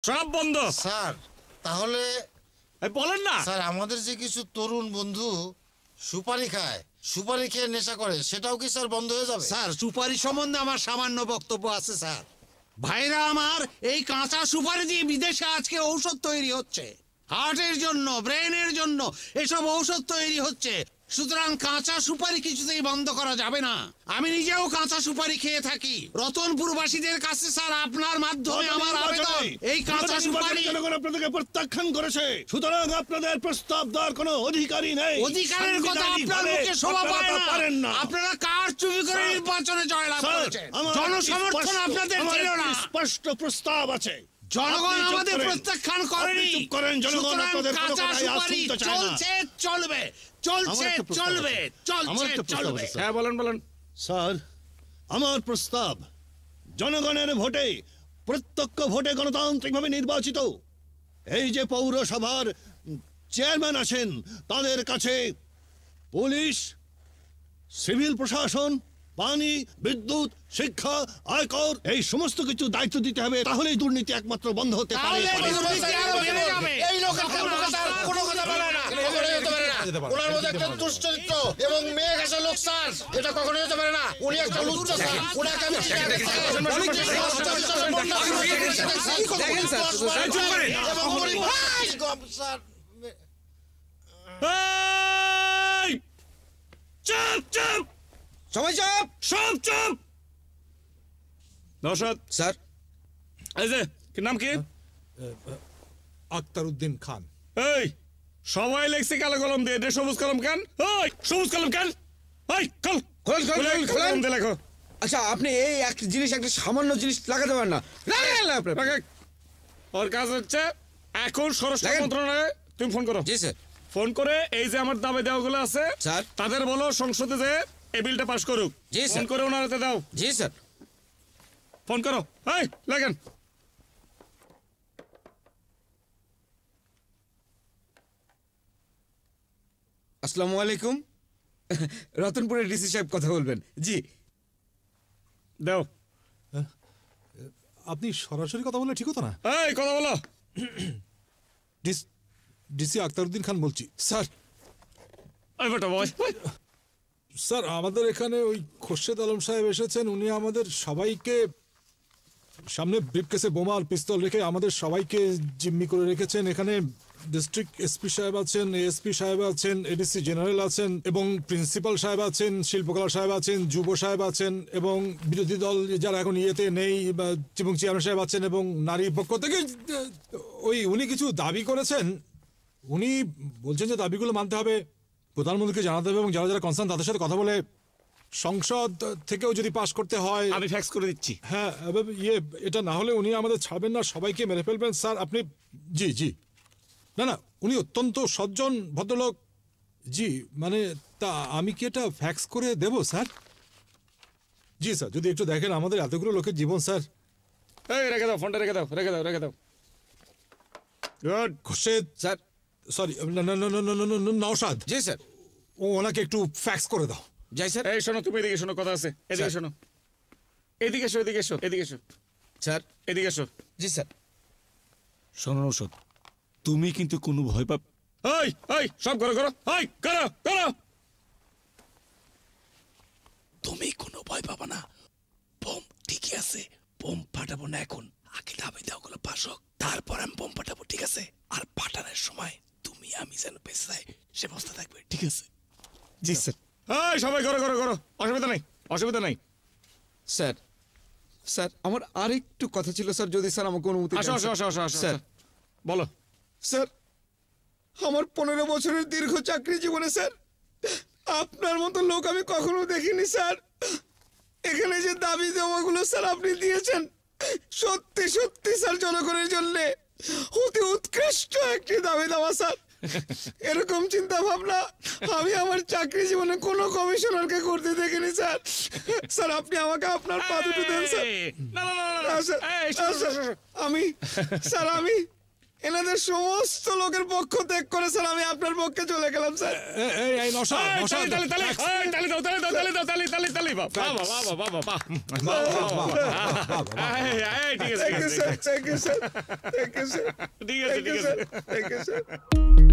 সব বন্ধ। স্যার তাহলে বলেন না স্যার, আমাদের যে কিছু তরুণ বন্ধু সুপারি খায়, সুপারি খেয়ে নেশা করে, সেটাও কি স্যার বন্ধ হয়ে যাবে? স্যার সুপারি সম্বন্ধে আমার সামান্য বক্তব্য আছে স্যার। ভাইরা আমার, এই কাঁচা সুপারি দিয়ে বিদেশে আজকে ঔষধ তৈরি হচ্ছে, হার্টের জন্য, ব্রেনের জন্য এসব ঔষধ তৈরি হচ্ছে। সুতরাং কাঁচা সুপারি কিছুতেই বন্ধ করা যাবে না। আমি নিজেও কাঁচা সুপারি খেয়ে থাকি। রতনপুরবাসীদের কাছে স্যার আপনার মাধ্যমে আমার আবেদন, এই কাঁচা সুপারি জনগণ আপনাদেরকে প্রত্যাখ্যান করেছে, সুতরাং আপনাদের প্রস্তাব দেওয়ার কোনো অধিকারই নেই। অধিকারের কথা আপনার মুখে শোভা পায় না। আপনারা কার চুরি করে নির্বাচনে জয়লাভ করেছেন? জনসমর্থন আপনাদের ছিল না। স্পষ্ট প্রস্তাব আছে, জনগণ আমাদের প্রত্যাখ্যান করেনি। জনগণ আপনাদের কোনো কথাই শুনতে চায় না। চলছে চলবে, চলছে চলবে, চলছে চলবে। হ্যাঁ বলেন বলেন। স্যার, আমার প্রস্তাব, জনগণের ভোটে, প্রত্যক্ষ ভোটে গণতান্ত্রিকভাবে নির্বাচিত এই যে পৌরসভার চেয়ারম্যান আছেন, তাদের কাছে পুলিশ, সিভিল প্রশাসন, পানি, বিদ্যুৎ, শিক্ষা, আয়কর এই সমস্ত কিছু দায়িত্ব দিতে হবে। তাহলেই দুর্নীতি একমাত্র বন্ধ হতে পারে। এই লোকের কোনো কথা বলে না, কখনোই হতে পারে না। ওনার মধ্যে একটা দুশ্চরিত্র এবং মেয়ে ঘাসা লোক স্যার, এটা কখনোই হতে পারে না। উনি একটা লুচ্চা স্যার, ওনাকে আমি চুপ চুপ, সবাই চুপ, সব চুপ। নওশাদ স্যার। এই যে কি নাম কি? আখতারউদ্দিন খান। এই সবাই লেখছে কালো কলম দিয়ে, এটা সবুজ কলম কেন? ওই সবুজ কলম কেন? ওই কলম দিয়ে লেখো। আচ্ছা, আপনি এই এক জিনিস, একটা সামান্য জিনিস লাগাতে পারেন না। ওর কাজ হচ্ছে এখন স্বরাষ্ট্র মন্ত্রণালয়ে তুমি ফোন করো। জি স্যার। ফোন করে এই যে আমার দাবি দেওয়াগুলো আছে স্যার, তাদের বলো সংসদে যে এই বিলটা পাস করুক। জি স্যার। ফোন করে ওনার হাতে দাও। জি স্যার। ফোন করো। এই লাগেন। আসসালামু আলাইকুম। রতনপুরের ডিসি সাহেব কথা বলবেন। জি দাও। আপনি সরাসরি কথা বললে ঠিক হতো না? এই কথা বলো। ডিসি আখতারউদ্দিন খান বলছি স্যার। এই বেটা বয়। স্যার, আমাদের এখানে ওই খোরশেদ আলম সাহেব এসেছেন। উনি আমাদের সবাইকে সামনে ব্রিফকেসে বোমা আর পিস্তল রেখে আমাদের সবাইকে জিম্মি করে রেখেছেন। এখানে ডিস্ট্রিক্ট এসপি সাহেব আছেন, এএসপি সাহেব আছেন, এডিসি জেনারেল আছেন এবং প্রিন্সিপাল সাহেব আছেন, শিল্পকলা সাহেব আছেন, যুব সাহেব আছেন এবং বিরোধী দল যারা এখন ইয়েতে নেই এবং চেয়ারম্যান সাহেব আছেন এবং নারী পক্ষ থেকে উনি কিছু দাবি করেছেন। উনি বলছেন যে দাবিগুলো মানতে হবে, প্রধানমন্ত্রীকে জানাতে হবে এবং যারা যারা কনসার্ন তাদের সাথে কথা বলে সংসদ থেকেও যদি পাশ করতে হয়। আমি ফ্যাক্স করে দিচ্ছি। হ্যাঁ, এটা না হলে উনি আমাদের ছাড়বেন না, সবাইকে মেরে ফেলবেন স্যার। আপনি জি জি না না, উনি অত্যন্ত সজ্জন ভদ্রলোক। জি মানে তা আমি কি এটা ফ্যাক্স করে দেব স্যার? জি স্যার, যদি একটু দেখেন আমাদের এতগুলো লোকের জীবন স্যার। এই রেখে দাও ফোনটা, রেখে দাও রেখে দাও রেখে দাও। Good. Khorshed sir. Sorry, Naushad. জি স্যার। ওনাকে একটু ফ্যাক্স করে দাও। যাই স্যার। এই শোনো, তুমি এদিকে শোনো, কথা আছে। এদিকে শোনো, এদিকে এসো, এদিকে এসো, এদিকে এসো স্যার। এদিকে এসো। জি স্যার। শোনো নওশাদ, তুমি কিন্তু কোনো ভয় পাব। এই এই সব করো করো, এই করো করো। তুমি কোনো ভয় পাবা না, বোম ঠিকই আছে। বোম ফাটাবো না এখন, আগে দাবি দেওয়াগুলো পাস হোক, তারপর আমি বোম ফাটাবো, ঠিক আছে? আর ফাটানোর সময় তুমি আমি যেন বেঁচে যাই সে অবস্থা থাকবে, ঠিক আছে? জি স্যার। এই সবাই করো করো করো, অসুবিধা নেই, অসুবিধা নেই। স্যার, স্যার আমার আরেকটু কথা ছিল স্যার, যদি স্যার আমাকে অনুমতি দেন। আসো আসো আসো আসো আসো স্যার। বলো। স্যার, আমার 15 বছরের দীর্ঘ চাকরি জীবনে স্যার আপনার মতো লোক আমি কখনো দেখিনি স্যার। এখানে যে দাবি দেওয়াগুলো স্যার আপনি দিয়েছেন, সত্যি সত্যি স্যার জনগণের জন্য অতি উৎকৃষ্ট একটি দাবি দেওয়া স্যার। এরকম চিন্তা ভাবনা আমি আমার চাকরি জীবনে কোনো কমিশনারকে করতে দেখিনি স্যার। স্যার আপনি আমাকে আপনার পা দুটো দেন স্যার। না না না না, স্যার, এই না, স্যার, আমি স্যার আমি এনাদের সমস্ত লোকের পক্ষ ত্যাগ করে স্যার আমি আপনার পক্ষে চলে গেলাম স্যার। এই নশা এই, নশা তালি, তালি, তালি, এই, তালি দাও, তালি দাও, তালি দাও, তালি, তালি, তালি, বাহ, বাহ, বাহ, বাহ, বাহ, বাহ, বাহ। এই, ঠিক আছে, থ্যাংক ইউ ঠিক স্যার, আছে, thank you sir, thank you sir, ঠিক আছে, ঠিক আছে। Thank you sir.